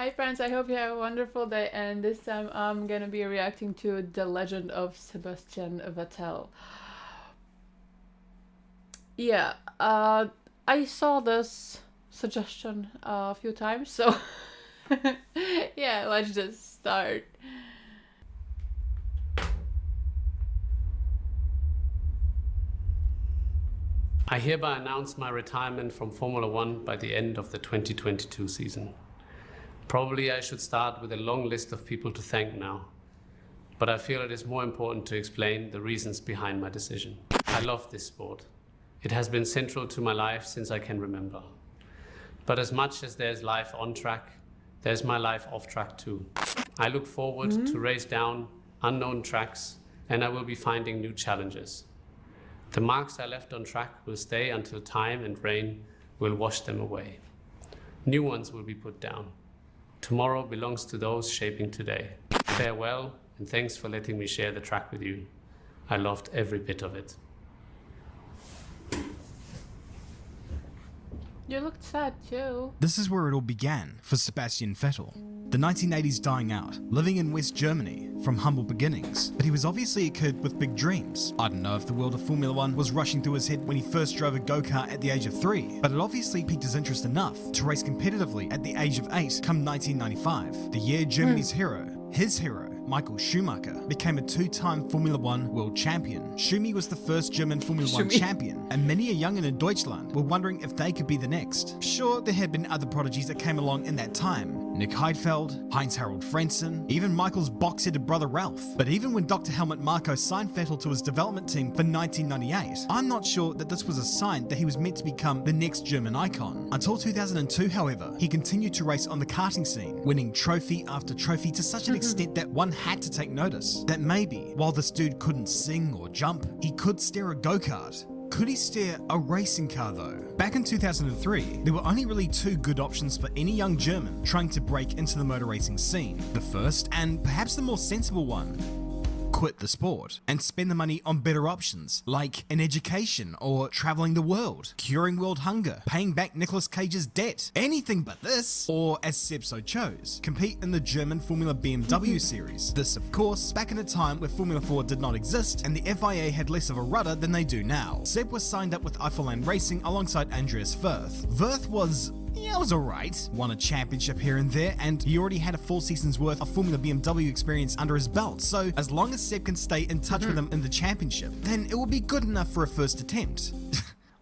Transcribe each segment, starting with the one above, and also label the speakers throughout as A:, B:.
A: Hi friends, I hope you have a wonderful day, and this time I'm gonna be reacting to the legend of Sebastian Vettel. Yeah, I saw this suggestion a few times, so yeah, let's just start.
B: I hereby announce my retirement from Formula One by the end of the 2022 season. Probably I should start with a long list of people to thank now, but I feel it is more important to explain the reasons behind my decision. I love this sport. It has been central to my life since I can remember. But as much as there's life on track, there's my life off track too. I look forward to race down unknown tracks, and I will be finding new challenges. The marks I left on track will stay until time and rain will wash them away. New ones will be put down. Tomorrow belongs to those shaping today. Farewell, and thanks for letting me share the track with you. I loved every bit of it.
A: You looked sad too.
C: This is where it all began for Sebastian Vettel. The 1980s dying out, living in West Germany, from humble beginnings. But he was obviously a kid with big dreams. I don't know if the world of Formula One was rushing through his head when he first drove a go-kart at the age of 3, but it obviously piqued his interest enough to race competitively at the age of 8 come 1995, the year Germany's his hero, Michael Schumacher, became a 2-time Formula One world champion. Schumi was the first German Formula One champion, and many a young'un in Deutschland were wondering if they could be the next. Sure, there had been other prodigies that came along in that time. Nick Heidfeld, Heinz-Harald Frentzen, even Michael's box-headed brother Ralph. But even when Dr. Helmut Marko signed Vettel to his development team for 1998, I'm not sure that this was a sign that he was meant to become the next German icon. Until 2002, however, he continued to race on the karting scene, winning trophy after trophy to such an extent that one had to take notice that maybe, while this dude couldn't sing or jump, he could steer a go-kart. Could he steer a racing car though? Back in 2003, there were only really 2 good options for any young German trying to break into the motor racing scene. The first, and perhaps the more sensible one, quit the sport and spend the money on better options like an education or traveling the world, curing world hunger, paying back Nicolas Cage's debt, anything but this, or as Seb so chose, compete in the German Formula BMW series. This of course back in a time where Formula 4 did not exist and the FIA had less of a rudder than they do now. Seb was signed up with Eifelland Racing alongside Andreas Wirth. Wirth was alright, won a championship here and there, and he already had a full season's worth of Formula BMW experience under his belt, so as long as Seb can stay in touch with him in the championship, then it will be good enough for a first attempt.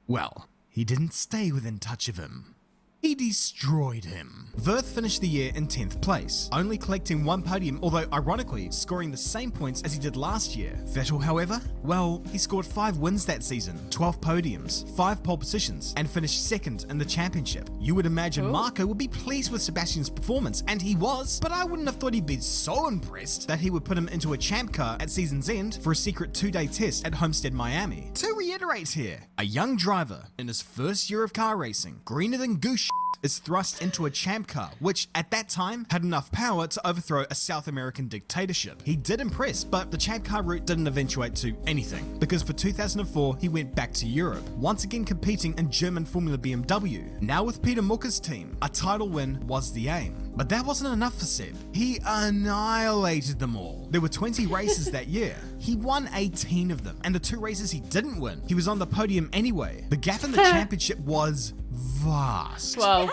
C: Well, he didn't stay within touch of him. He destroyed him. Wirth finished the year in 10th place, only collecting 1 podium, although ironically scoring the same points as he did last year. Vettel, however, well, he scored 5 wins that season, 12 podiums, 5 pole positions, and finished 2nd in the championship. You would imagine Marko would be pleased with Sebastian's performance, and he was, but I wouldn't have thought he'd be so impressed that he would put him into a champ car at season's end for a secret 2-day test at Homestead, Miami. To reiterate here, a young driver in his first year of car racing, greener than goose is thrust into a champ car, which at that time had enough power to overthrow a South American dictatorship. He did impress, but the champ car route didn't eventuate to anything, because for 2004 he went back to Europe, once again competing in German Formula BMW. Now with Peter Mucker's team, a title win was the aim. But that wasn't enough for Seb. He annihilated them all. There were 20 races that year. He won 18 of them, and the 2 races he didn't win, he was on the podium anyway. The gap in the championship was vast.
A: Wow.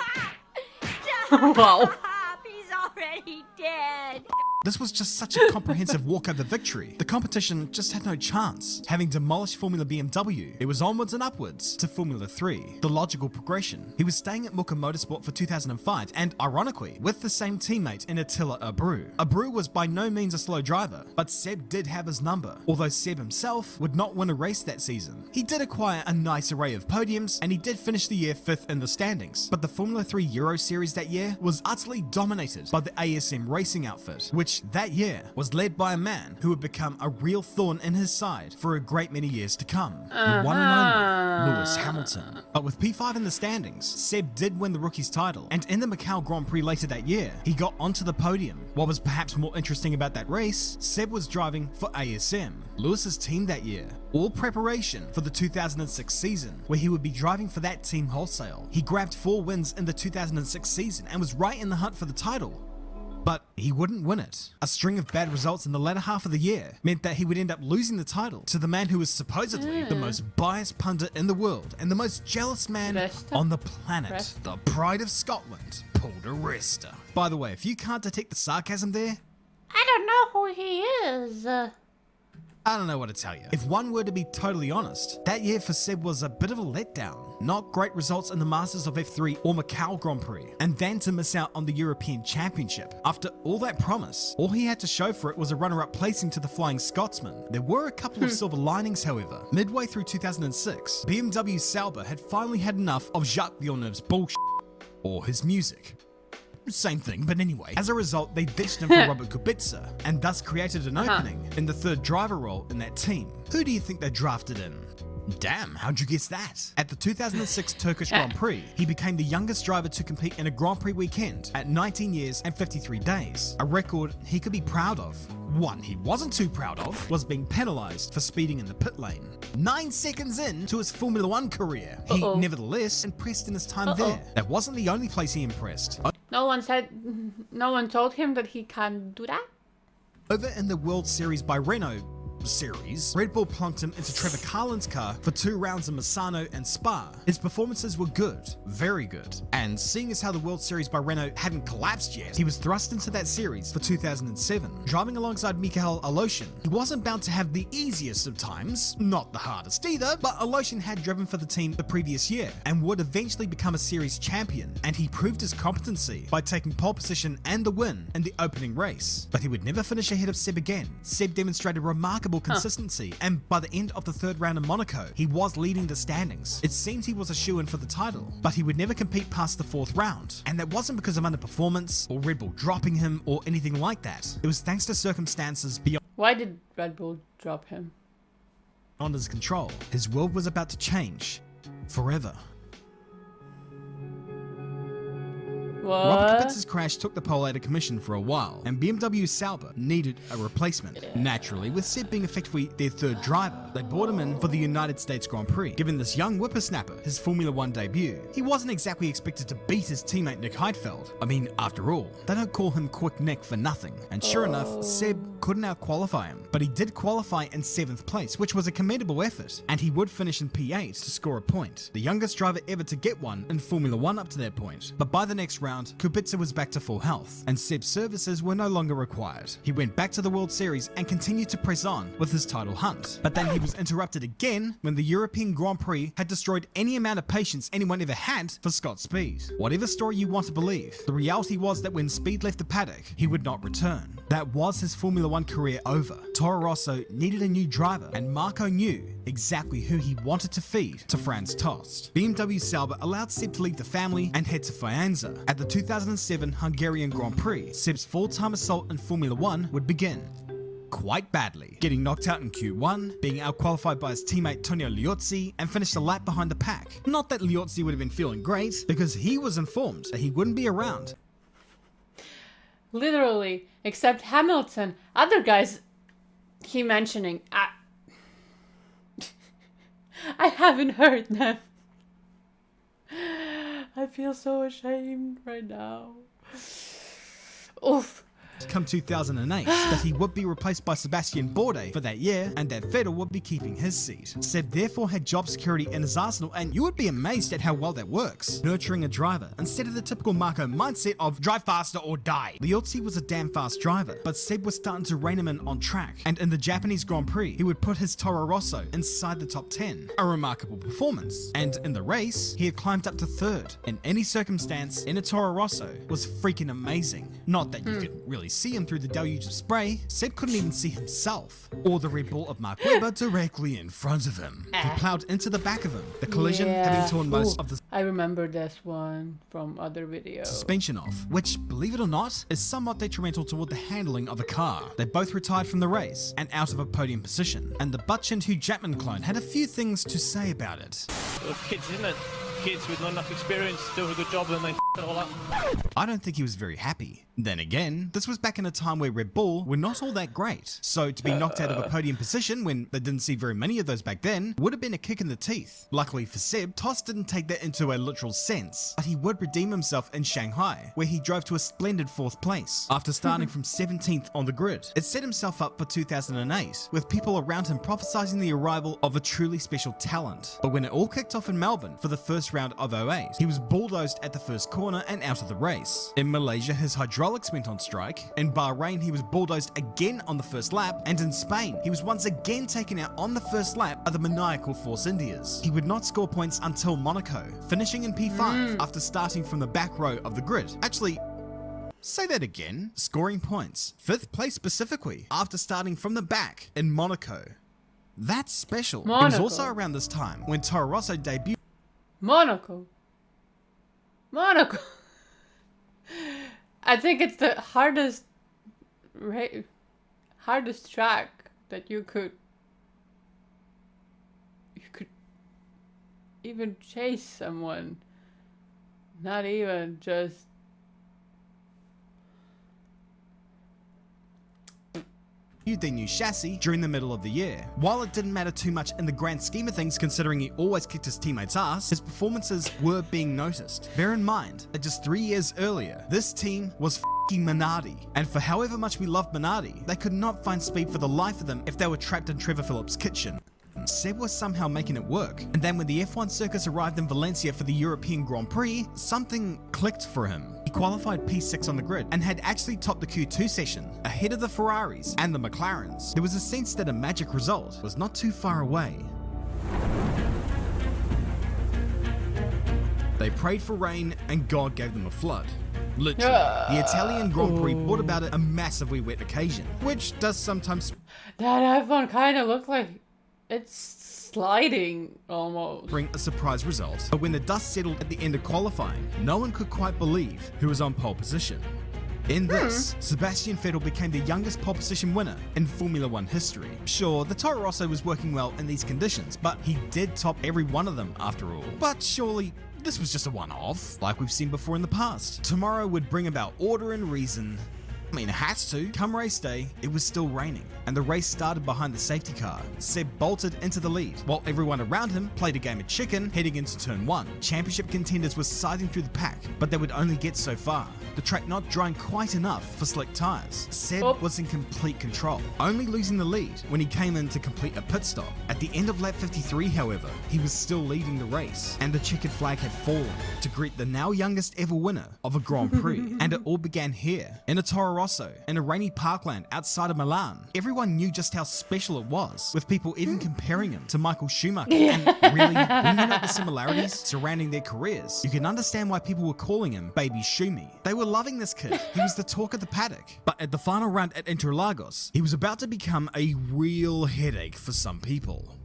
A: Wow.
D: He's already dead.
C: This was just such a comprehensive walkover victory. The competition just had no chance. Having demolished Formula BMW, it was onwards and upwards to Formula 3, the logical progression. He was staying at Mucker Motorsport for 2005, and ironically, with the same teammate in Attila Abreu. Abreu was by no means a slow driver, but Seb did have his number, although Seb himself would not win a race that season. He did acquire a nice array of podiums, and he did finish the year 5th in the standings, but the Formula 3 Euro Series that year was utterly dominated by the ASM racing outfit, which which that year was led by a man who would become a real thorn in his side for a great many years to come, the one and only Lewis Hamilton. But with P5 in the standings, Seb did win the Rookies title, and in the Macau Grand Prix later that year, he got onto the podium. What was perhaps more interesting about that race, Seb was driving for ASM, Lewis's team that year. All preparation for the 2006 season, where he would be driving for that team wholesale. He grabbed 4 wins in the 2006 season and was right in the hunt for the title. But he wouldn't win it. A string of bad results in the latter half of the year meant that he would end up losing the title to the man who was supposedly the most biased pundit in the world and the most jealous man on the planet, the pride of Scotland, Paul de Resta. By the way, if you can't detect the sarcasm there,
D: I don't know who he is.
C: I don't know what to tell you. If one were to be totally honest, that year for Seb was a bit of a letdown. Not great results in the Masters of F3 or Macau Grand Prix, and then to miss out on the European Championship. After all that promise, all he had to show for it was a runner-up placing to the Flying Scotsman. There were a couple of silver linings, however. Midway through 2006, BMW Sauber had finally had enough of Jacques Villeneuve's bullshit, or his music. Same thing, but anyway. As a result, they ditched him for Robert Kubica, and thus created an opening in the third driver role in that team. Who do you think they drafted in? Damn, how'd you guess that? At the 2006 Turkish Grand Prix, he became the youngest driver to compete in a Grand Prix weekend at 19 years and 53 days, a record he could be proud of. One he wasn't too proud of was being penalised for speeding in the pit lane. 9 seconds into his Formula 1 career, he nevertheless impressed in his time there. That wasn't the only place he impressed.
A: No one told him that he can't do that?
C: Over in the World Series by Renault series, Red Bull plunked him into Trevor Carlin's car for 2 rounds in Misano and Spa. His performances were good, very good, and seeing as how the World Series by Renault hadn't collapsed yet, he was thrust into that series for 2007. Driving alongside Mikhail Aleshin, he wasn't bound to have the easiest of times, not the hardest either, but Aleshin had driven for the team the previous year and would eventually become a series champion, and he proved his competency by taking pole position and the win in the opening race. But he would never finish ahead of Seb again. Seb demonstrated remarkable consistency, and by the end of the 3rd round in Monaco, he was leading the standings. It seemed he was a shoo-in for the title, but he would never compete past the 4th round, and that wasn't because of underperformance or Red Bull dropping him or anything like that. It was thanks to circumstances beyond
A: Why did Red Bull drop him?
C: his control. His world was about to change forever. Robert Kubica's crash took the pole out of commission for a while, and BMW Sauber needed a replacement. Naturally, with Seb being effectively their 3rd driver, they brought him in for the United States Grand Prix. Giving this young whippersnapper his Formula 1 debut, he wasn't exactly expected to beat his teammate Nick Heidfeld. I mean, after all, they don't call him Quick Nick for nothing. And sure enough, Seb couldn't out-qualify him, but he did qualify in 7th place, which was a commendable effort, and he would finish in P8 to score a point. The youngest driver ever to get one in Formula 1 up to that point. But by the next round, Kubica was back to full health, and Seb's services were no longer required. He went back to the World Series and continued to press on with his title hunt. But then he was interrupted again when the European Grand Prix had destroyed any amount of patience anyone ever had for Scott Speed. Whatever story you want to believe, the reality was that when Speed left the paddock, he would not return. That was his Formula 1 career over. Toro Rosso needed a new driver, and Marco knew exactly who he wanted to feed to Franz Tost. BMW Sauber allowed Seb to leave the family and head to Faenza. At the 2007 Hungarian Grand Prix, Seb's full-time assault in Formula 1 would begin. Quite badly, getting knocked out in Q1, being out-qualified by his teammate Tonio Liozzi, and finished a lap behind the pack. Not that Liozzi would have been feeling great, because he was informed that he wouldn't be around.
A: Literally, except Hamilton. Other guys he mentioning, I haven't heard them. I feel so ashamed right now. Oof.
C: Come 2008, that he would be replaced by Sebastian Vettel for that year, and that Vettel would be keeping his seat. Seb therefore had job security in his arsenal, and you would be amazed at how well that works. Nurturing a driver, instead of the typical Marco mindset of drive faster or die. Liozzi was a damn fast driver, but Seb was starting to rein him in on track, and in the Japanese Grand Prix, he would put his Toro Rosso inside the top 10. A remarkable performance. And in the race, he had climbed up to 3rd. In any circumstance, in a Toro Rosso was freaking amazing. Not that you could really see him through the deluge of spray, Seb couldn't even see himself, or the Red Bull of Mark Webber directly in front of him. He ploughed into the back of him, the collision having torn most of the
A: I remember this one from other videos.
C: suspension off, which, believe it or not, is somewhat detrimental toward the handling of a car. They both retired from the race and out of a podium position, and the butt-chinned Hugh Jackman clone had a few things to say about it.
E: Those kids, isn't it? Kids with not enough experience doing a good job and they it all up.
C: I don't think he was very happy. Then again, this was back in a time where Red Bull were not all that great, so to be knocked out of a podium position when they didn't see very many of those back then would have been a kick in the teeth. Luckily for Seb, Toss didn't take that into a literal sense, but he would redeem himself in Shanghai, where he drove to a splendid 4th place after starting from 17th on the grid. It set himself up for 2008, with people around him prophesizing the arrival of a truly special talent. But when it all kicked off in Melbourne for the first round of 08, he was bulldozed at the first corner and out of the race. In Malaysia, his hydraulics went on strike. In Bahrain, he was bulldozed again on the first lap, and in Spain, he was once again taken out on the first lap by the maniacal Force Indias. He would not score points until Monaco, finishing in P5 after starting from the back row of the grid. Actually, say that again. Scoring points. 5th place specifically, after starting from the back in Monaco. That's special. It was
A: Monaco.
C: also around this time when Toro Rosso debuted.
A: Monaco. I think it's the hardest track that you could even chase someone. Not even just
C: their new chassis during the middle of the year. While it didn't matter too much in the grand scheme of things, considering he always kicked his teammates' ass, his performances were being noticed. Bear in mind that just 3 years earlier, this team was f***ing Minardi, and for however much we loved Minardi, they could not find speed for the life of them if they were trapped in Trevor Phillips' kitchen. Seb was somehow making it work, and then when the F1 circus arrived in Valencia for the European Grand Prix, something clicked for him. He qualified P6 on the grid and had actually topped the Q2 session, ahead of the Ferraris and the McLarens. There was a sense that a magic result was not too far away. They prayed for rain and God gave them a flood. Literally, the Italian Grand Prix brought about a massively wet occasion, which does sometimes
A: that F1 kind of looked like it's sliding almost.
C: bring a surprise result. But when the dust settled at the end of qualifying, no one could quite believe who was on pole position. In this, Sebastian Vettel became the youngest pole position winner in Formula 1 history. Sure, the Toro Rosso was working well in these conditions, but he did top every one of them after all. But surely, this was just a one-off, like we've seen before in the past. Tomorrow would bring about order and reason. I mean, it has to. Come race day, it was still raining, and the race started behind the safety car. Seb bolted into the lead, while everyone around him played a game of chicken heading into turn 1. Championship contenders were scything through the pack, but they would only get so far. The track not drying quite enough for slick tyres. Seb was in complete control, only losing the lead when he came in to complete a pit stop. At the end of lap 53, however, he was still leading the race, and the checkered flag had fallen to greet the now youngest ever winner of a Grand Prix. And it all began here, in a Toro Rosso, in a rainy parkland outside of Milan. Everyone knew just how special it was, with people even comparing him to Michael Schumacher. And really, when you know the similarities surrounding their careers, you can understand why people were calling him Baby Schumi. They were loving this kid. He was the talk of the paddock. But at the final round at Interlagos, he was about to become a real headache for some people.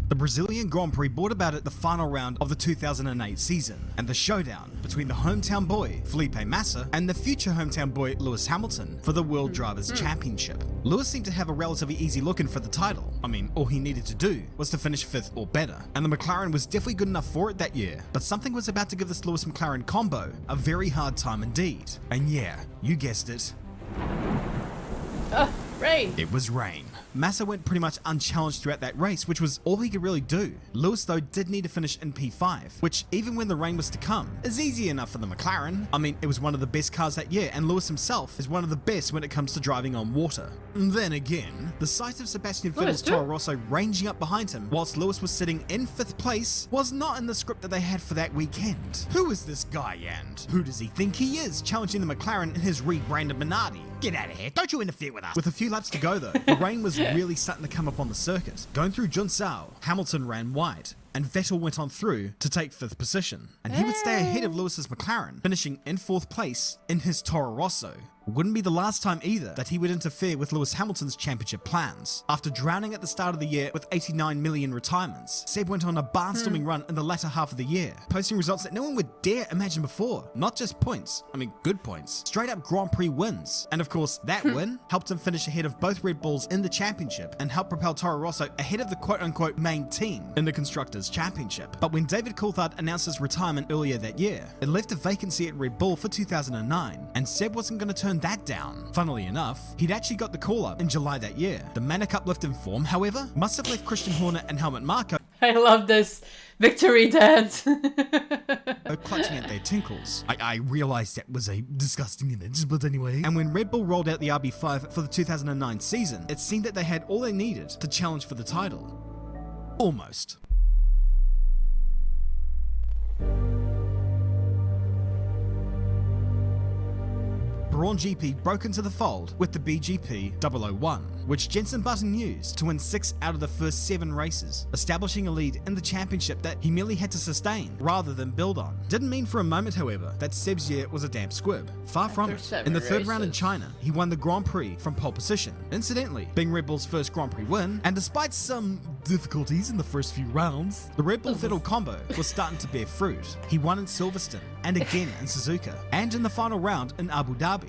C: The Brazilian Grand Prix brought about at the final round of the 2008 season, and the showdown between the hometown boy, Felipe Massa, and the future hometown boy, Lewis Hamilton, for the World Drivers' Championship. Lewis seemed to have a relatively easy look in for the title. I mean, all he needed to do was to finish 5th or better, and the McLaren was definitely good enough for it that year. But something was about to give this Lewis-McLaren combo a very hard time indeed. And yeah, you guessed it.
A: Rain.
C: It was rain. Massa went pretty much unchallenged throughout that race, which was all he could really do. Lewis, though, did need to finish in P5, which, even when the rain was to come, is easy enough for the McLaren. I mean, it was one of the best cars that year, and Lewis himself is one of the best when it comes to driving on water. And then again, the sight of Sebastian Vettel's Toro Rosso ranging up behind him, whilst Lewis was sitting in 5th place, was not in the script that they had for that weekend. Who is this guy, and who does he think he is, challenging the McLaren in his rebranded Minardi? Get out of here, don't you interfere with us. With a few laps to go though, the rain was really starting to come up on the circuit. Going through Junsao, Hamilton ran wide, and Vettel went on through to take 5th position. And he would stay ahead of Lewis's McLaren, finishing in 4th place in his Toro Rosso. Wouldn't be the last time either that he would interfere with Lewis Hamilton's championship plans. After drowning at the start of the year with 89 million retirements, Seb went on a barnstorming run in the latter half of the year, posting results that no one would dare imagine before. Not just points, I mean good points, straight up Grand Prix wins. And of course, that win helped him finish ahead of both Red Bulls in the championship and helped propel Toro Rosso ahead of the quote-unquote main team in the Constructors' Championship. But when David Coulthard announced his retirement earlier that year, it left a vacancy at Red Bull for 2009, and Seb wasn't going to turn that down. Funnily enough, he'd actually got the call-up in July that year. The manic uplift in form, however, must have left Christian Horner and Helmut Marko
A: I love this victory dance.
C: clutching at their tinkles. I realised that was a disgusting image, but anyway. And when Red Bull rolled out the RB5 for the 2009 season, it seemed that they had all they needed to challenge for the title. Almost. Brawn GP broke into the fold with the BGP 001, which Jenson Button used to win 6 out of the first 7 races, establishing a lead in the championship that he merely had to sustain rather than build on. Didn't mean for a moment, however, that Seb's year was a damp squib. Far from it. In the third round in China, he won the Grand Prix from pole position, incidentally being Red Bull's first Grand Prix win, and despite some difficulties in the first few rounds, the Red Bull Vettel combo was starting to bear fruit. He won in Silverstone, and again in Suzuka, and in the final round in Abu Dhabi.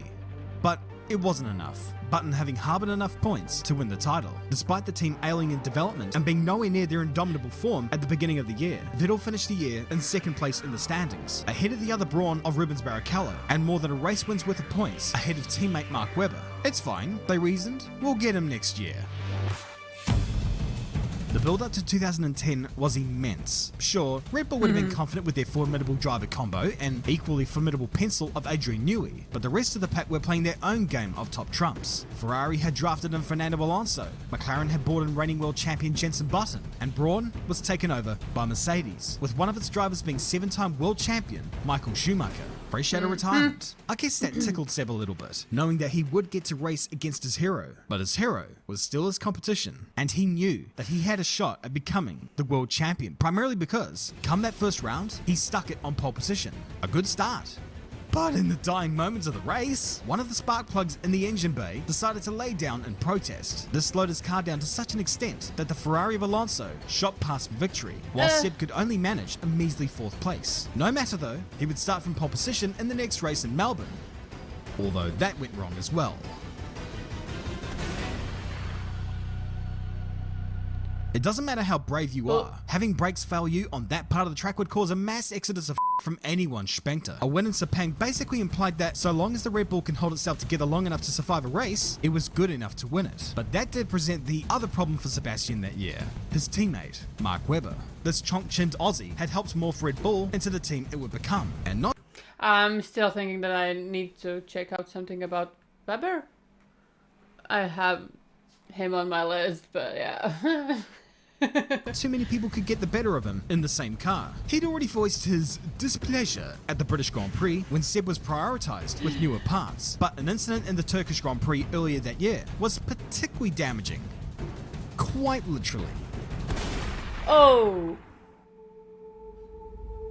C: But it wasn't enough, Button having harboured enough points to win the title. Despite the team ailing in development and being nowhere near their indomitable form at the beginning of the year, Vettel finished the year in 2nd place in the standings, ahead of the other brawn of Rubens Barrichello, and more than a race win's worth of points ahead of teammate Mark Webber. It's fine, they reasoned, we'll get him next year. The build-up to 2010 was immense. Sure, Red Bull would have been confident with their formidable driver combo and equally formidable pencil of Adrian Newey, but the rest of the pack were playing their own game of top trumps. Ferrari had drafted in Fernando Alonso, McLaren had brought in reigning world champion Jenson Button, and Brawn was taken over by Mercedes, with one of its drivers being 7-time world champion Michael Schumacher. Fresh out of retirement. I guess that tickled Seb a little bit, knowing that he would get to race against his hero, but his hero was still his competition, and he knew that he had a shot at becoming the world champion, primarily because, come that first round, he stuck it on pole position. A good start. But in the dying moments of the race, one of the spark plugs in the engine bay decided to lay down in protest. This slowed his car down to such an extent that the Ferrari of Alonso shot past victory, while Seb could only manage a measly 4th place. No matter though, he would start from pole position in the next race in Melbourne, although that went wrong as well. It doesn't matter how brave you are, having brakes fail you on that part of the track would cause a mass exodus of from anyone Spengter. A win in Sepang basically implied that so long as the Red Bull can hold itself together long enough to survive a race, it was good enough to win it. But that did present the other problem for Sebastian that year, his teammate, Mark Webber. This chonk-chinned Aussie had helped morph Red Bull into the team it would become, and not—
A: I'm still thinking that I need to check out something about Webber. I have him on my list, but yeah.
C: too many people could get the better of him in the same car. He'd already voiced his displeasure at the British Grand Prix when Seb was prioritised with newer parts, but an incident in the Turkish Grand Prix earlier that year was particularly damaging. Quite literally.
A: Oh.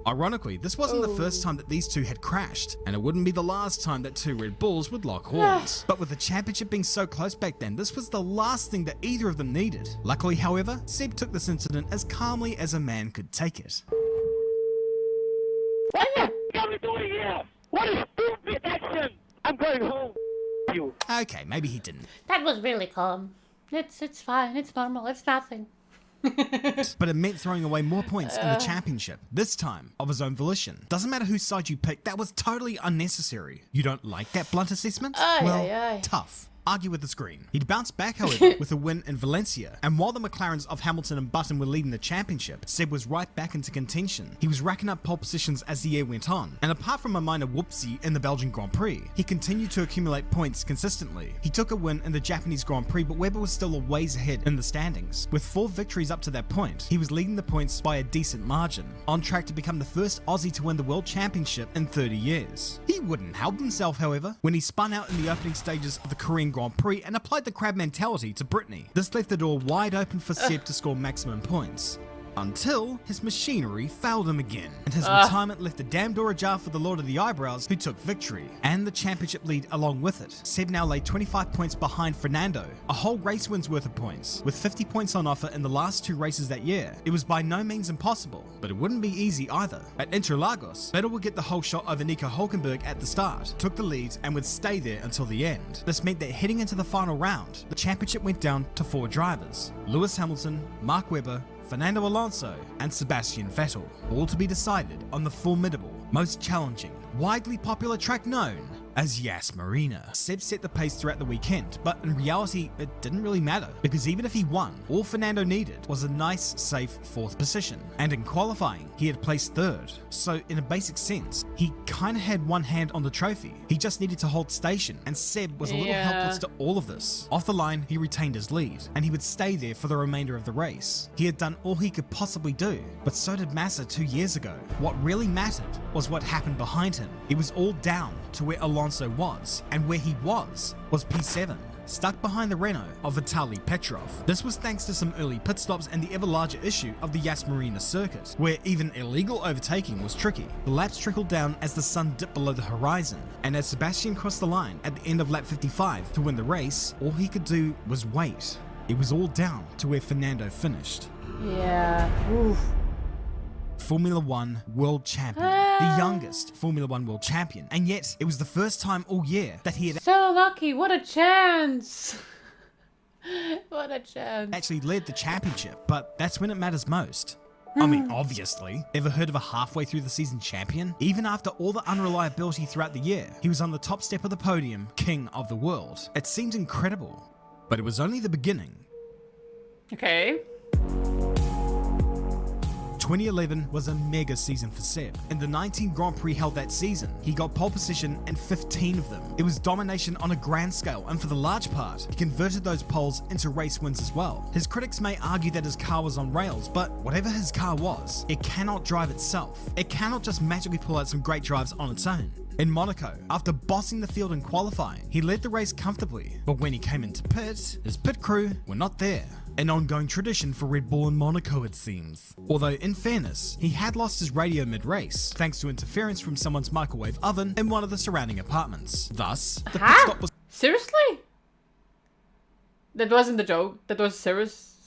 C: Ironically, this wasn't the first time that these two had crashed, and it wouldn't be the last time that 2 Red Bulls would lock horns. But with the championship being so close back then, this was the last thing that either of them needed. Luckily, however, Seb took this incident as calmly as a man could take it.
E: What the hell are you doing here? What a stupid action! I'm going home. You.
C: Okay, maybe he didn't.
D: That was really calm. It's fine. It's normal. It's nothing.
C: But it meant throwing away more points in the championship, this time of his own volition. Doesn't matter whose side you pick, that was totally unnecessary. You don't like that blunt assessment? Tough. Argue with the screen. He'd bounced back, however, with a win in Valencia, and while the McLarens of Hamilton and Button were leading the championship, Seb was right back into contention. He was racking up pole positions as the year went on, and apart from a minor whoopsie in the Belgian Grand Prix, he continued to accumulate points consistently. He took a win in the Japanese Grand Prix, but Webber was still a ways ahead in the standings. With 4 victories up to that point, he was leading the points by a decent margin, on track to become the first Aussie to win the World Championship in 30 years. He wouldn't help himself, however, when he spun out in the opening stages of the Korean Australian Grand Prix and applied the crab mentality to Brittany. This left the door wide open for Seb to score maximum points. Until his machinery failed him again, and his retirement left the damn door ajar for the Lord of the Eyebrows, who took victory, and the championship lead along with it. Seb now lay 25 points behind Fernando, a whole race win's worth of points, with 50 points on offer in the last 2 races that year. It was by no means impossible, but it wouldn't be easy either. At Interlagos, Vettel would get the whole shot over Nico Hülkenberg at the start, took the lead, and would stay there until the end. This meant that heading into the final round, the championship went down to 4 drivers: Lewis Hamilton, Mark Webber, Fernando Alonso, and Sebastian Vettel, all to be decided on the formidable, most challenging, widely popular track known as Yas Marina. Seb set the pace throughout the weekend, but in reality, it didn't really matter, because even if he won, all Fernando needed was a nice, safe 4th position, and in qualifying, he had placed 3rd. So in a basic sense, he kinda had one hand on the trophy. He just needed to hold station, and Seb was a little helpless to all of this. Off the line, he retained his lead, and he would stay there for the remainder of the race. He had done all he could possibly do, but so did Massa 2 years ago. What really mattered was what happened behind him. It was all down to where Alonso was, and where he was P7, stuck behind the Renault of Vitaly Petrov. This was thanks to some early pit stops and the ever larger issue of the Yas Marina circuit, where even illegal overtaking was tricky. The laps trickled down as the sun dipped below the horizon, and as Sebastian crossed the line at the end of lap 55 to win the race, all he could do was wait. It was all down to where Fernando finished.
A: Yeah. Oof.
C: Formula One World Champion, the youngest Formula One World Champion, and yet it was the first time all year that he had
A: So lucky. What a chance. What a chance.
C: actually led the championship, but that's when it matters most. I mean, obviously. Ever heard of a halfway through the season champion? Even after all the unreliability throughout the year, he was on the top step of the podium, king of the world. It seems incredible, but it was only the beginning.
A: Okay.
C: 2011 was a mega season for Seb. In the 19 Grand Prix held that season, he got pole position in 15 of them. It was domination on a grand scale, and for the large part, he converted those poles into race wins as well. His critics may argue that his car was on rails, but whatever his car was, it cannot drive itself. It cannot just magically pull out some great drives on its own. In Monaco, after bossing the field in qualifying, he led the race comfortably, but when he came into pit, his pit crew were not there. An ongoing tradition for Red Bull in Monaco, it seems. Although, in fairness, he had lost his radio mid-race, thanks to interference from someone's microwave oven in one of the surrounding apartments. Thus, the pit stop was
A: Seriously? That wasn't a joke. That was serious.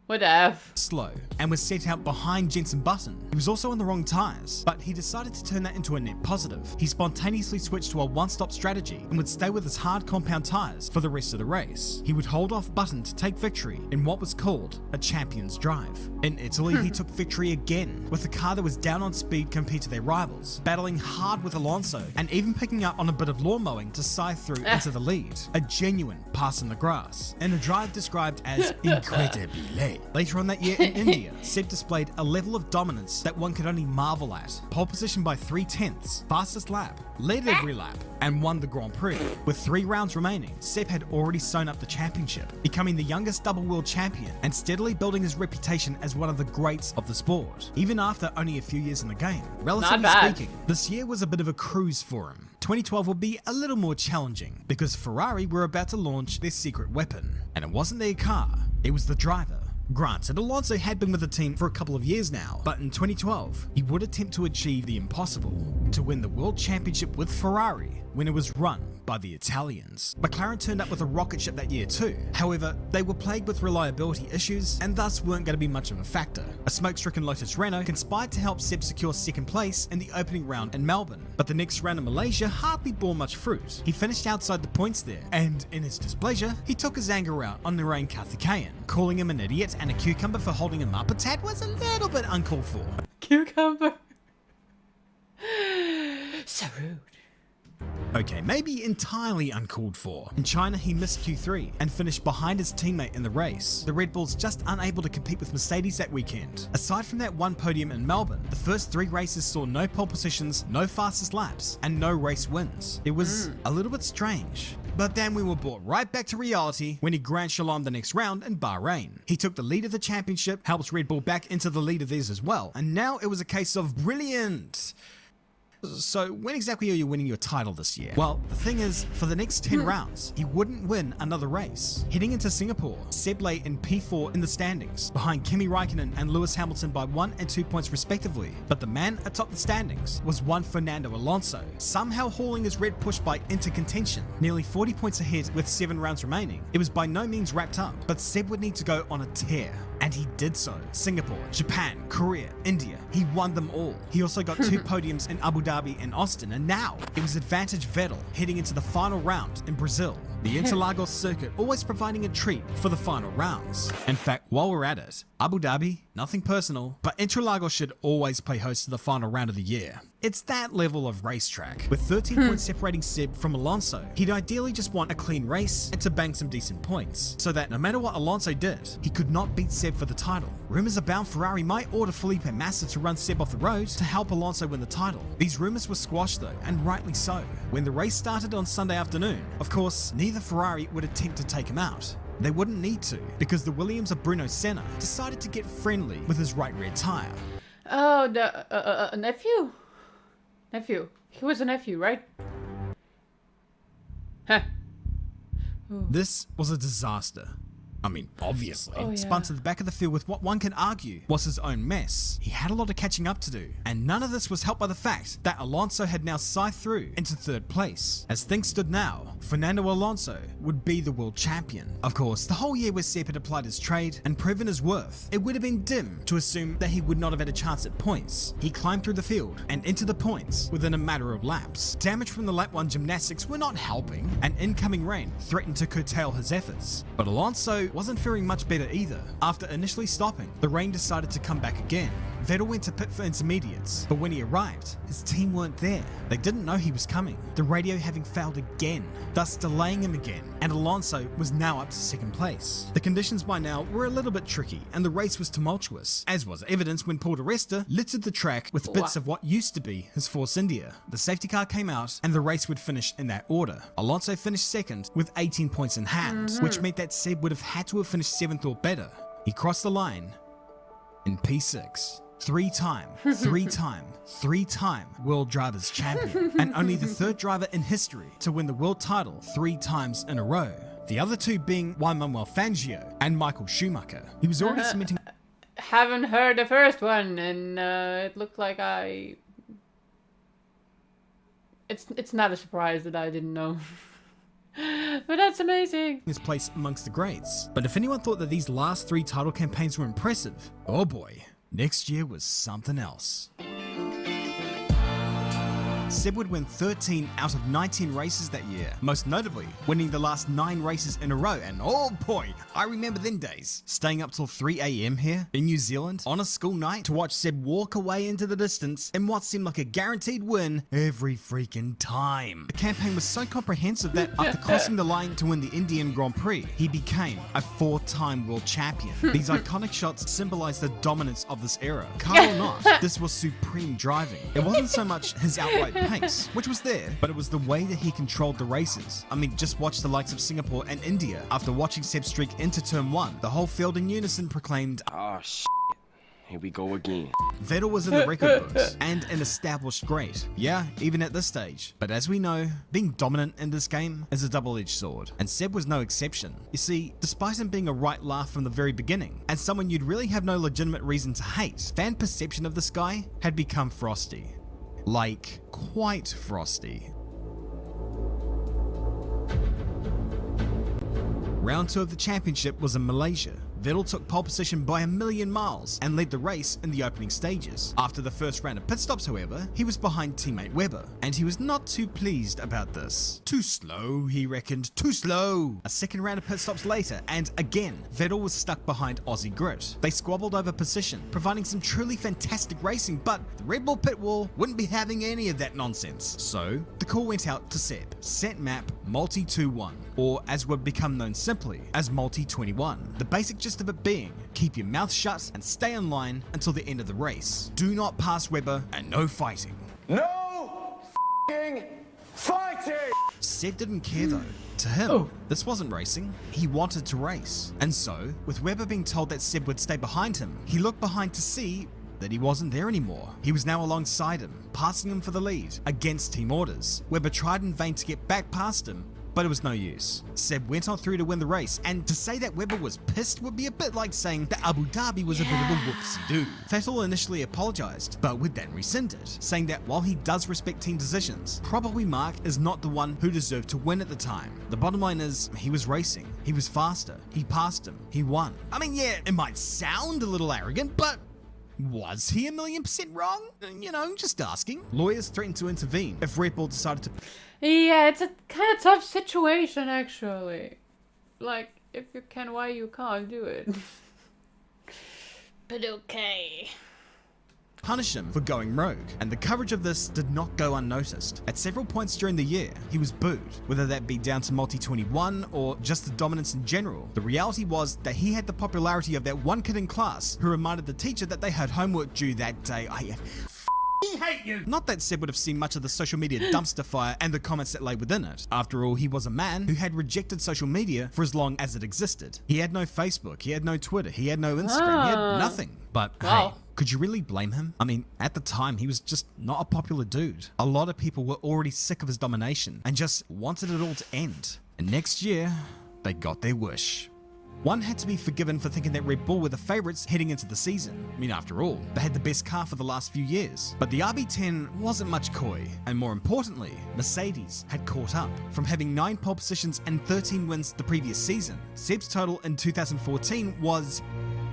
A: What F?
C: slow and was set out behind Jenson Button. He was also on the wrong tyres, but he decided to turn that into a net positive. He spontaneously switched to a one-stop strategy and would stay with his hard compound tyres for the rest of the race. He would hold off Button to take victory in what was called a champion's drive. In Italy, he took victory again with a car that was down on speed compared to their rivals, battling hard with Alonso and even picking up on a bit of lawn mowing to scythe through into the lead. A genuine pass in the grass, in a drive described as incredibile. Later on that year in India, Seb displayed a level of dominance that one could only marvel at. Pole position by 3/10, fastest lap, led every lap, and won the Grand Prix. With 3 rounds remaining, Seb had already sewn up the championship, becoming the youngest double world champion and steadily building his reputation as one of the greats of the sport, even after only a few years in the game. Relatively speaking, this year was a bit of a cruise for him. 2012 would be a little more challenging because Ferrari were about to launch their secret weapon, and it wasn't their car, it was the driver. Granted, Alonso had been with the team for a couple of years now, but in 2012, he would attempt to achieve the impossible, to win the World Championship with Ferrari when it was run by the Italians. McLaren turned up with a rocket ship that year too. However, they were plagued with reliability issues and thus weren't going to be much of a factor. A smoke-stricken Lotus Renault conspired to help Seb secure second place in the opening round in Melbourne, but the next round in Malaysia hardly bore much fruit. He finished outside the points there, and in his displeasure, he took his anger out on Narain Karthikeyan. Calling him an idiot and a cucumber for holding him up a tad was a little bit uncalled for.
A: Cucumber. So rude.
C: Okay, maybe entirely uncalled for. In China, he missed Q3 and finished behind his teammate in the race. The Red Bulls just unable to compete with Mercedes that weekend. Aside from that one podium in Melbourne, the first 3 races saw no pole positions, no fastest laps, and no race wins. It was a little bit strange. But then we were brought right back to reality when he Grand Slalom the next round in Bahrain. He took the lead of the championship, helped Red Bull back into the lead of theirs as well, and now it was a case of brilliant. So when exactly are you winning your title this year? Well, the thing is, for the next 10 rounds, he wouldn't win another race. Heading into Singapore, Seb lay in P4 in the standings, behind Kimi Raikkonen and Lewis Hamilton by 1 and 2 points respectively. But the man atop the standings was one Fernando Alonso, somehow hauling his red push bike into contention, nearly 40 points ahead with 7 rounds remaining. It was by no means wrapped up, but Seb would need to go on a tear. And he did so. Singapore, Japan, Korea, India. He won them all. He also got 2 podiums in Abu Dhabi and Austin, and now it was advantage Vettel heading into the final round in Brazil. The Interlagos circuit always providing a treat for the final rounds. In fact, while we're at it, Abu Dhabi, nothing personal, but Interlagos should always play host to the final round of the year. It's that level of racetrack. With 13 points separating Seb from Alonso, he'd ideally just want a clean race and to bang some decent points, so that no matter what Alonso did, he could not beat Seb for the title. Rumours abound Ferrari might order Felipe Massa to run Seb off the road to help Alonso win the title. These rumours were squashed though, and rightly so. When the race started on Sunday afternoon, of course, neither Ferrari would attempt to take him out. They wouldn't need to, because the Williams of Bruno Senna decided to get friendly with his right rear tyre.
A: Oh, the nephew? Nephew. He was a nephew, right? Huh.
C: This was a disaster. I mean, obviously,
A: Oh, yeah.
C: spun to the back of the field with what one can argue was his own mess. He had a lot of catching up to do, and none of this was helped by the fact that Alonso had now scythed through into 3rd place. As things stood now, Fernando Alonso would be the world champion. Of course, the whole year where Seb had applied his trade and proven his worth, it would have been dim to assume that he would not have had a chance at points. He climbed through the field and into the points within a matter of laps. Damage from the lap 1 gymnastics were not helping, and incoming rain threatened to curtail his efforts. But Alonso wasn't faring much better either. After initially stopping, the rain decided to come back again. Vettel went to pit for intermediates, but when he arrived, his team weren't there. They didn't know he was coming, the radio having failed again, thus delaying him again, and Alonso was now up to 2nd place. The conditions by now were a little bit tricky, and the race was tumultuous, as was evidenced when Paul di Resta littered the track with bits of what used to be his Force India. The safety car came out, and the race would finish in that order. Alonso finished 2nd with 18 points in hand, which meant that Seb would have had to have finished 7th or better. He crossed the line in P6. 3-time world drivers champion, and only the 3rd driver in history to win the world title 3 times in a row. The other 2 being Juan Manuel Fangio and Michael Schumacher. He was already cementing.
A: Haven't heard the first one, and it looked like It's not a surprise that I didn't know. But that's amazing.
C: His place amongst the greats. But if anyone thought that these last 3 title campaigns were impressive, oh boy, next year was something else. Seb would win 13 out of 19 races that year, most notably winning the last 9 races in a row, and oh boy, I remember them days. Staying up till 3 AM here in New Zealand on a school night to watch Seb walk away into the distance in what seemed like a guaranteed win every freaking time. The campaign was so comprehensive that after crossing the line to win the Indian Grand Prix, he became a 4-time world champion. These iconic shots symbolize the dominance of this era. Car or not, this was supreme driving. It wasn't so much his outright pace, which was there, but it was the way that he controlled the races. I mean, just watch the likes of Singapore and India. After watching Seb streak into turn 1, the whole field in unison proclaimed,
F: "Oh shit, here we go again."
C: Vettel was in the record books and an established great. Yeah, even at this stage. But as we know, being dominant in this game is a double-edged sword, and Seb was no exception. You see, despite him being a right laugh from the very beginning, and someone you'd really have no legitimate reason to hate, fan perception of this guy had become frosty. Like, quite frosty. Round 2 of the championship was in Malaysia. Vettel took pole position by 1,000,000 miles and led the race in the opening stages. After the first round of pit stops, however, he was behind teammate Webber, and he was not too pleased about this. Too slow, he reckoned, too slow. A second round of pit stops later, and again, Vettel was stuck behind Aussie Grit. They squabbled over position, providing some truly fantastic racing, but the Red Bull pit wall wouldn't be having any of that nonsense. So, the call went out to Seb. Set map Multi 2-1, or as would become known simply as Multi 21. The basic gist of it being, keep your mouth shut and stay in line until the end of the race. Do not pass Webber, and no fighting.
F: No f***ing fighting!
C: Seb didn't care though. To him, this wasn't racing. He wanted to race. And so, with Webber being told that Seb would stay behind him, he looked behind to see that he wasn't there anymore. He was now alongside him, passing him for the lead, against team orders. Webber tried in vain to get back past him, but it was no use. Seb went on through to win the race, and to say that Webber was pissed would be a bit like saying that Abu Dhabi was a bit of a whoopsie-doo. Vettel initially apologised, but would then rescind it, saying that while he does respect team decisions, probably Mark is not the one who deserved to win at the time. The bottom line is, he was racing, he was faster, he passed him, he won. I mean, yeah, it might sound a little arrogant, but was he 1,000,000% wrong? You know, just asking. Lawyers threatened to intervene if Red Bull decided to...
A: Yeah, it's a kind of tough situation, actually. Like, if you can, why you can't do it?
D: But okay.
C: punish him for going rogue, and the coverage of this did not go unnoticed. At several points during the year, he was booed, whether that be down to Multi 21 or just the dominance in general. The reality was that he had the popularity of that one kid in class who reminded the teacher that they had homework due that day. I hate you. Not that Seb would have seen much of the social media dumpster fire and the comments that lay within it. After all, he was a man who had rejected social media for as long as it existed. He had no Facebook, he had no Twitter, he had no Instagram, he had nothing. But hey, could you really blame him? I mean, at the time, he was just not a popular dude. A lot of people were already sick of his domination and just wanted it all to end. And next year, they got their wish. One had to be forgiven for thinking that Red Bull were the favourites heading into the season. I mean, after all, they had the best car for the last few years. But the RB10 wasn't much coy, and more importantly, Mercedes had caught up. From having 9 pole positions and 13 wins the previous season, Seb's total in 2014 was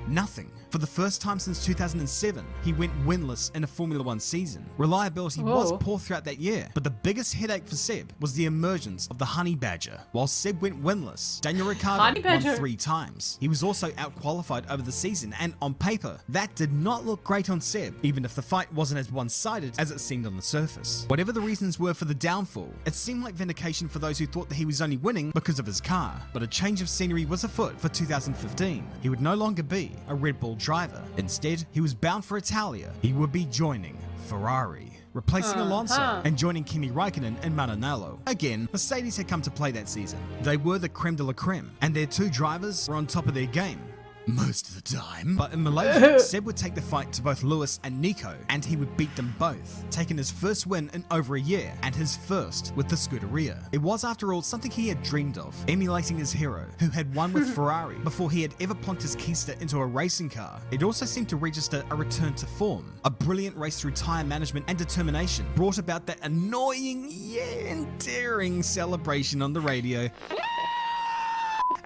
C: nothing. For the first time since 2007, he went winless in a Formula 1 season. Reliability was poor throughout that year, but the biggest headache for Seb was the emergence of the Honey Badger. While Seb went winless, Daniel Ricciardo won 3 times. He was also out-qualified over the season, and on paper, that did not look great on Seb, even if the fight wasn't as one-sided as it seemed on the surface. Whatever the reasons were for the downfall, it seemed like vindication for those who thought that he was only winning because of his car. But a change of scenery was afoot for 2015. He would no longer be a Red Bull driver. Instead, he was bound for Italia. He would be joining Ferrari, replacing Alonso and joining Kimi Raikkonen and Maranello. Again, Mercedes had come to play that season. They were the creme de la creme, and their 2 drivers were on top of their game. Most of the time. But in Malaysia, Seb would take the fight to both Lewis and Nico, and he would beat them both, taking his first win in over a year, and his first with the Scuderia. It was, after all, something he had dreamed of, emulating his hero, who had won with Ferrari before he had ever plonked his keister into a racing car. It also seemed to register a return to form. A brilliant race through tyre management and determination brought about that annoying, yet endearing celebration on the radio,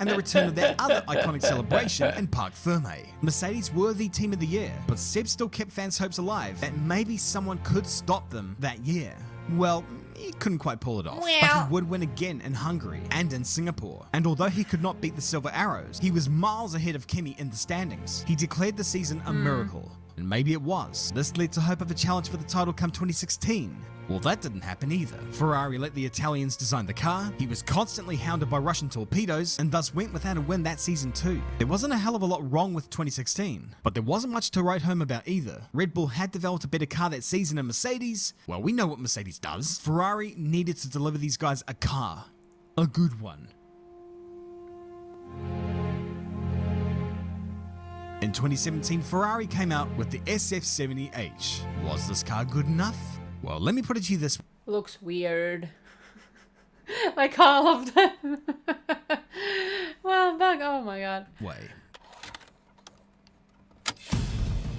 C: and the return of that other iconic celebration in Parc Ferme. Mercedes were the team of the year, but Seb still kept fans' hopes alive that maybe someone could stop them that year. Well, he couldn't quite pull it off, but he would win again in Hungary and in Singapore. And although he could not beat the Silver Arrows, he was miles ahead of Kimi in the standings. He declared the season a miracle, and maybe it was. This led to hope of a challenge for the title come 2016. Well, that didn't happen either. Ferrari let the Italians design the car, he was constantly hounded by Russian torpedoes, and thus went without a win that season too. There wasn't a hell of a lot wrong with 2016, but there wasn't much to write home about either. Red Bull had developed a better car that season, and Mercedes, well, we know what Mercedes does. Ferrari needed to deliver these guys a car. A good one. In 2017, Ferrari came out with the SF70H. Was this car good enough? Well, let me put it to you this way.
A: Looks weird. Like all of them. Well, back. Oh my god.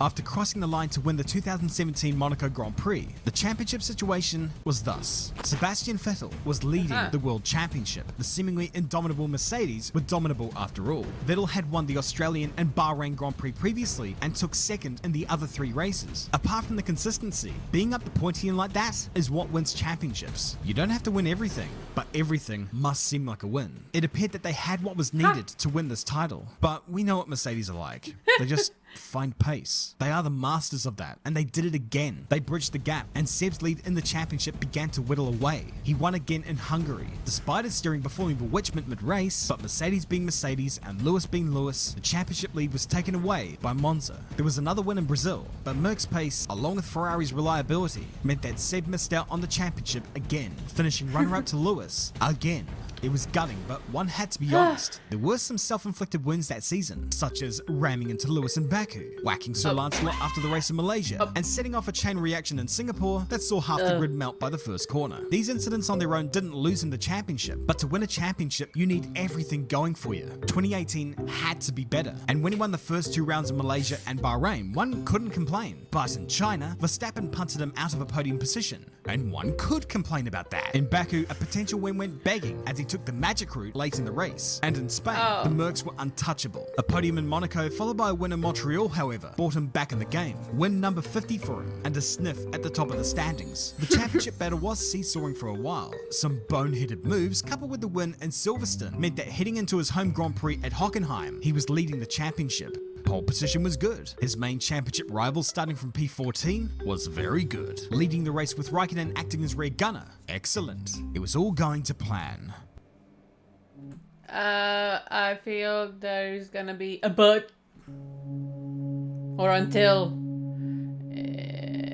C: After crossing the line to win the 2017 Monaco Grand Prix, the championship situation was thus. Sebastian Vettel was leading the World Championship. The seemingly indomitable Mercedes were dominable after all. Vettel had won the Australian and Bahrain Grand Prix previously and took second in the other 3 races. Apart from the consistency, being up the pointian like that is what wins championships. You don't have to win everything, but everything must seem like a win. It appeared that they had what was needed to win this title, but we know what Mercedes are like. They just find pace. They are the masters of that, and they did it again. They bridged the gap, and Seb's lead in the championship began to whittle away. He won again in Hungary, despite his steering performing bewitchment mid-race, but Mercedes being Mercedes and Lewis being Lewis, the championship lead was taken away by Monza. There was another win in Brazil, but Merck's pace, along with Ferrari's reliability, meant that Seb missed out on the championship again, finishing runner-up to Lewis again. It was gutting, but one had to be honest. There were some self-inflicted wins that season, such as ramming into Lewis in Baku, whacking Sir Lancelot after the race in Malaysia, and setting off a chain reaction in Singapore that saw half the grid melt by the first corner. These incidents on their own didn't lose him the championship, but to win a championship, you need everything going for you. 2018 had to be better, and when he won the first 2 rounds in Malaysia and Bahrain, one couldn't complain. But in China, Verstappen punted him out of a podium position, and one could complain about that. In Baku, a potential win went begging as he took the magic route late in the race. And in Spain, the Mercs were untouchable. A podium in Monaco followed by a win in Montreal, however, brought him back in the game. Win number 50 for him, and a sniff at the top of the standings. The championship battle was seesawing for a while. Some boneheaded moves, coupled with the win in Silverstone, meant that heading into his home Grand Prix at Hockenheim, he was leading the championship. Pole position was good. His main championship rival, starting from P14, was very good. Leading the race with Raikkonen acting as rear gunner. Excellent. It was all going to plan.
A: I feel there's gonna be a but. Or until.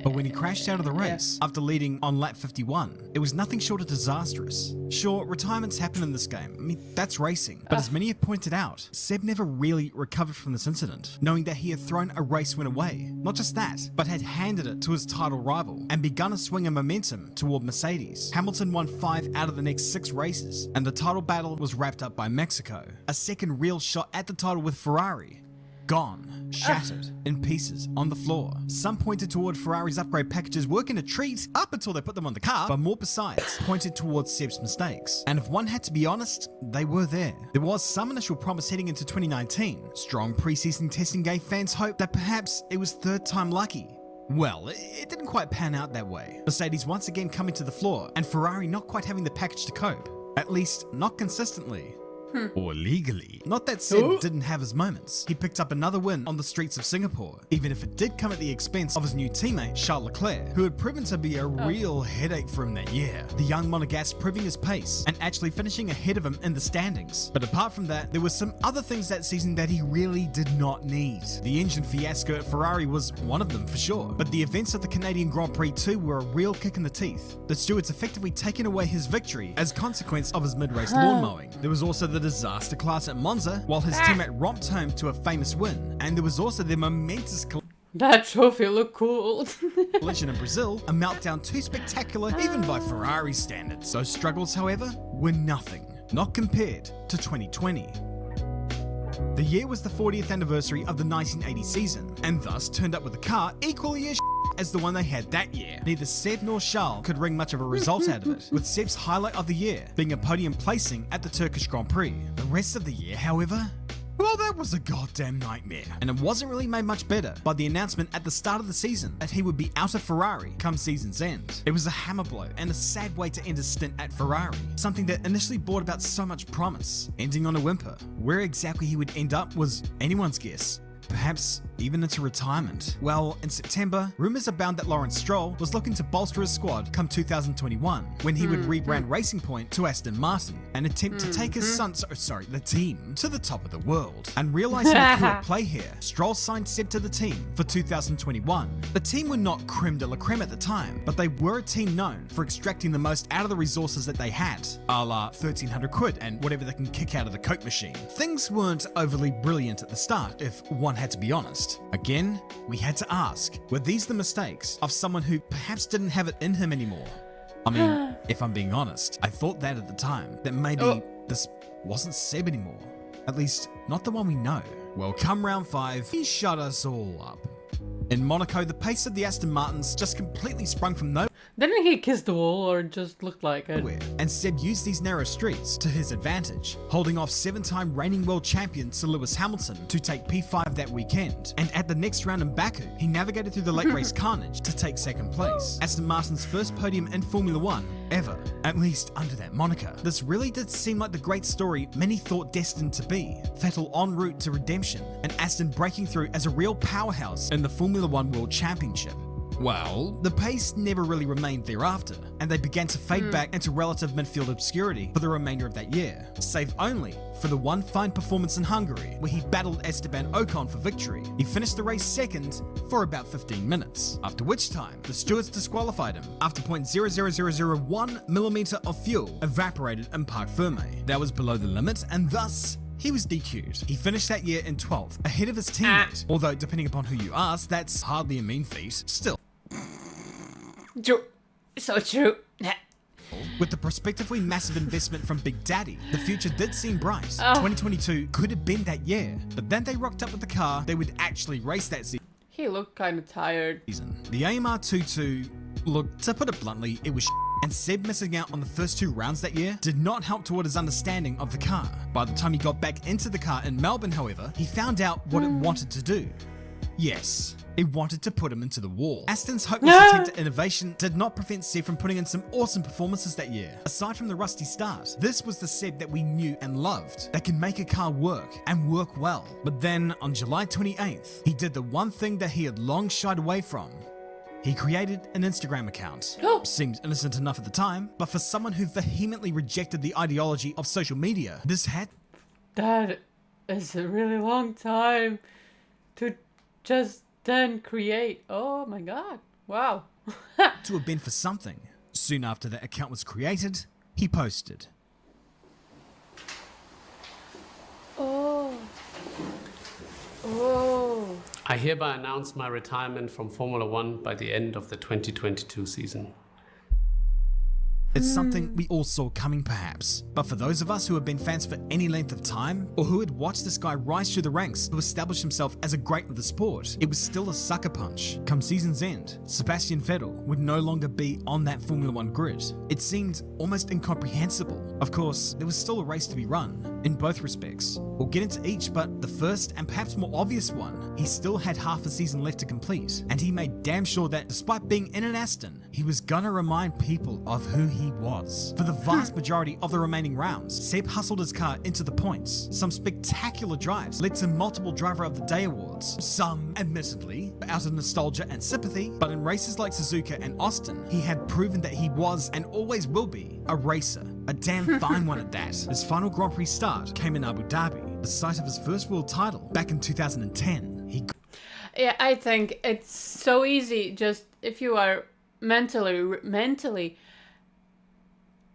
C: But when he crashed out of the race after leading on lap 51, it was nothing short of disastrous. Sure, retirements happen in this game. I mean, that's racing. But as many have pointed out, Seb never really recovered from this incident, knowing that he had thrown a race win away. Not just that, but had handed it to his title rival and begun a swing of momentum toward Mercedes. Hamilton won 5 out of the next 6 races, and the title battle was wrapped up by Mexico. A second real shot at the title with Ferrari. Gone, shattered, in pieces, on the floor. Some pointed toward Ferrari's upgrade packages working a treat up until they put them on the car, but more besides pointed towards Seb's mistakes. And if one had to be honest, they were there. There was some initial promise heading into 2019. Strong preseason testing gave fans hope that perhaps it was third time lucky. Well, it didn't quite pan out that way. Mercedes once again coming to the floor, and Ferrari not quite having the package to cope. At least, not consistently. Or legally. Not that Seb didn't have his moments. He picked up another win on the streets of Singapore, even if it did come at the expense of his new teammate, Charles Leclerc, who had proven to be a real headache for him that year. The young Monegasque proving his pace and actually finishing ahead of him in the standings. But apart from that, there were some other things that season that he really did not need. The engine fiasco at Ferrari was one of them for sure, but the events of the Canadian Grand Prix 2 were a real kick in the teeth. The stewards effectively taking away his victory as a consequence of his mid-race lawn mowing. There was also the disaster class at Monza, while his teammate romped home to a famous win, and there was also the momentous
A: that trophy looked cool.
C: collision in Brazil, a meltdown too spectacular even by Ferrari standards. Those struggles, however, were nothing, not compared to 2020. The year was the 40th anniversary of the 1980 season, and thus turned up with a car equally as as the one they had that year. Neither Seb nor Charles could wring much of a result out of it, with Seb's highlight of the year being a podium placing at the Turkish Grand Prix. The rest of the year, however, well, that was a goddamn nightmare. And it wasn't really made much better by the announcement at the start of the season that he would be out of Ferrari come season's end. It was a hammer blow and a sad way to end his stint at Ferrari, something that initially brought about so much promise, ending on a whimper. Where exactly he would end up was anyone's guess. Perhaps even into retirement. Well, in September, rumors abound that Lawrence Stroll was looking to bolster his squad come 2021, when he would rebrand Racing Point to Aston Martin and attempt to take his the team to the top of the world. And realizing the coup at play here, Stroll signed Seb to the team for 2021. The team were not creme de la creme at the time, but they were a team known for extracting the most out of the resources that they had, a la 1300 quid and whatever they can kick out of the Coke machine. Things weren't overly brilliant at the start, if one had to be honest. Again, we had to ask, were these the mistakes of someone who perhaps didn't have it in him anymore? I mean, if I'm being honest, I thought that at the time, that maybe this wasn't Seb anymore. At least, not the one we know. Well, come round 5, he shut us all up. In Monaco, the pace of the Aston Martins just completely sprung from nowhere.
A: Didn't he kiss the wall or just looked like it?
C: And Seb used these narrow streets to his advantage, holding off 7-time reigning world champion Sir Lewis Hamilton to take P5 that weekend. And at the next round in Baku, he navigated through the late race carnage to take second place. Aston Martin's first podium in Formula 1 ever, at least under that moniker. This really did seem like the great story many thought destined to be. Vettel en route to redemption, and Aston breaking through as a real powerhouse in the Formula 1 World Championship. Well, the pace never really remained thereafter, and they began to fade back into relative midfield obscurity for the remainder of that year, save only for the one fine performance in Hungary, where he battled Esteban Ocon for victory. He finished the race second for about 15 minutes, after which time the stewards disqualified him after 0.00001 millimeter of fuel evaporated in Parc Ferme. That was below the limit, and thus he was DQ'd. He finished that year in 12th, ahead of his teammate. Although, depending upon who you ask, that's hardly a mean feat. Still,
A: True. So true.
C: with the prospectively massive investment from Big Daddy, the future did seem bright. 2022 could have been that year, but then they rocked up with the car they would actually race that
A: He looked kind of tired.
C: season. The AMR 22, look, to put it bluntly, it was and Seb missing out on the first 2 rounds that year did not help toward his understanding of the car. By the time he got back into the car in Melbourne, however, he found out what it wanted to do. Yes, it wanted to put him into the wall. Aston's hopeless attempt at innovation did not prevent Seb from putting in some awesome performances that year. Aside from the rusty start, this was the Seb that we knew and loved, that can make a car work, and work well. But then, on July 28th, he did the one thing that he had long shied away from. He created an Instagram account. Seemed innocent enough at the time, but for someone who vehemently rejected the ideology of social media, this had
A: That is a really long time to just then create. Oh my god. Wow.
C: to have been for something. Soon after that account was created, he posted.
A: Oh. Oh.
B: I hereby announce my retirement from Formula One by the end of the 2022 season.
C: It's something we all saw coming perhaps, but for those of us who have been fans for any length of time, or who had watched this guy rise through the ranks to establish himself as a great of the sport, it was still a sucker punch. Come season's end, Sebastian Vettel would no longer be on that Formula One grid. It seemed almost incomprehensible. Of course, there was still a race to be run, in both respects. We'll get into each, but the first and perhaps more obvious one, he still had half a season left to complete, and he made damn sure that despite being in an Aston, he was gonna remind people of who he was. For the vast majority of the remaining rounds, Seb hustled his car into the points. Some spectacular drives led to multiple Driver of the Day awards. Some, admittedly, out of nostalgia and sympathy, but in races like Suzuka and Austin, he had proven that he was and always will be a racer. A damn fine one at that. His final Grand Prix start came in Abu Dhabi, the site of his first world title back in 2010.
A: Yeah, I think it's so easy. Just if you are mentally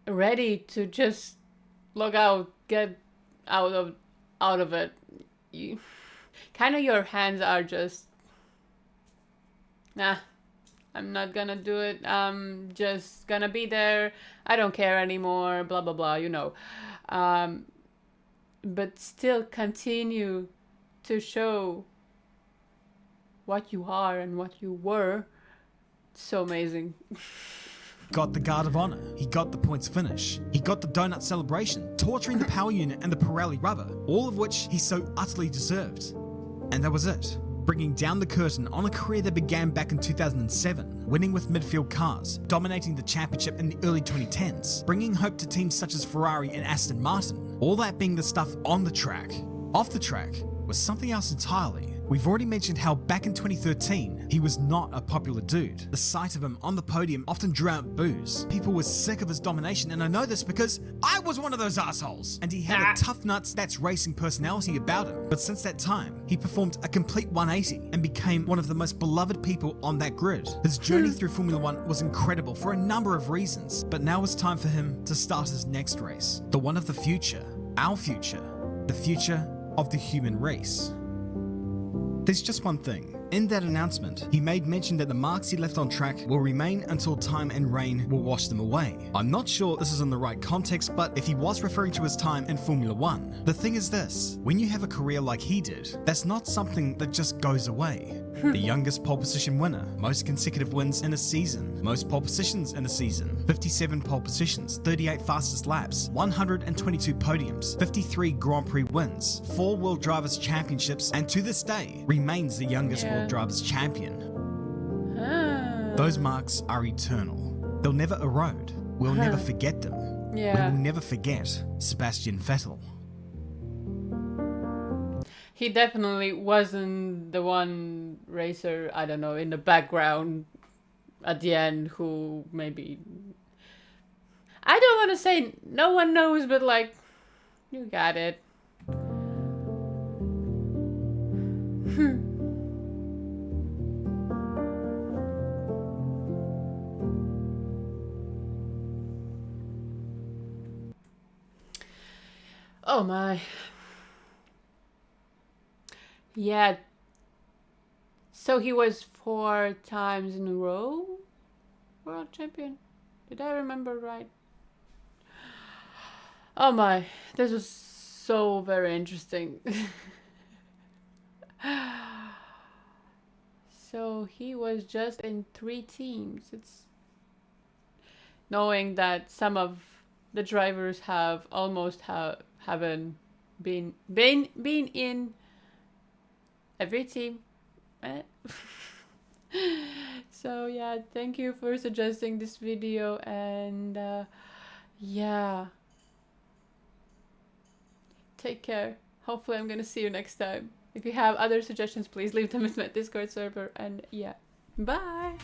A: ready to just log out, get out of it, you kind of, your hands are just, nah, I'm not gonna do it. I'm just gonna be there. I don't care anymore. Blah blah blah. You know, but still continue to show what you are and what you were. So amazing.
C: Got the Guard of Honor, he got the points finish, he got the donut celebration, torturing the power unit and the Pirelli rubber, all of which he so utterly deserved. And that was it, bringing down the curtain on a career that began back in 2007, winning with midfield cars, dominating the championship in the early 2010s, bringing hope to teams such as Ferrari and Aston Martin, all that being the stuff on the track. Off the track was something else entirely. We've already mentioned how back in 2013, he was not a popular dude. The sight of him on the podium often drew out boos. People were sick of his domination, and I know this because I was one of those assholes. And he had a tough nuts that's racing personality about him. But since that time, he performed a complete 180 and became one of the most beloved people on that grid. His journey through Formula One was incredible for a number of reasons, but now it's time for him to start his next race. The one of the future, our future, the future of the human race. There's just one thing. In that announcement, he made mention that the marks he left on track will remain until time and rain will wash them away. I'm not sure this is in the right context, but if he was referring to his time in Formula One, the thing is this, when you have a career like he did, that's not something that just goes away. The youngest pole position winner, most consecutive wins in a season, most pole positions in a season, 57 pole positions, 38 fastest laps, 122 podiums, 53 Grand Prix wins, 4 World Drivers' Championships, and to this day remains the youngest World Drivers' Champion. Those marks are eternal. They'll never erode. We'll never forget them. We will never forget Sebastian Vettel.
A: He definitely wasn't the one racer, I don't know, in the background at the end who maybe, I don't want to say no one knows, but like, you got it. Oh my. Yeah. So he was 4 times in a row world champion. Did I remember right? Oh my. This was so very interesting. So he was just in 3 teams. It's knowing that some of the drivers have almost haven't been in every team. So yeah, thank you for suggesting this video, and yeah, take care. Hopefully I'm gonna see you next time. If you have other suggestions, please leave them in my Discord server, and yeah, bye.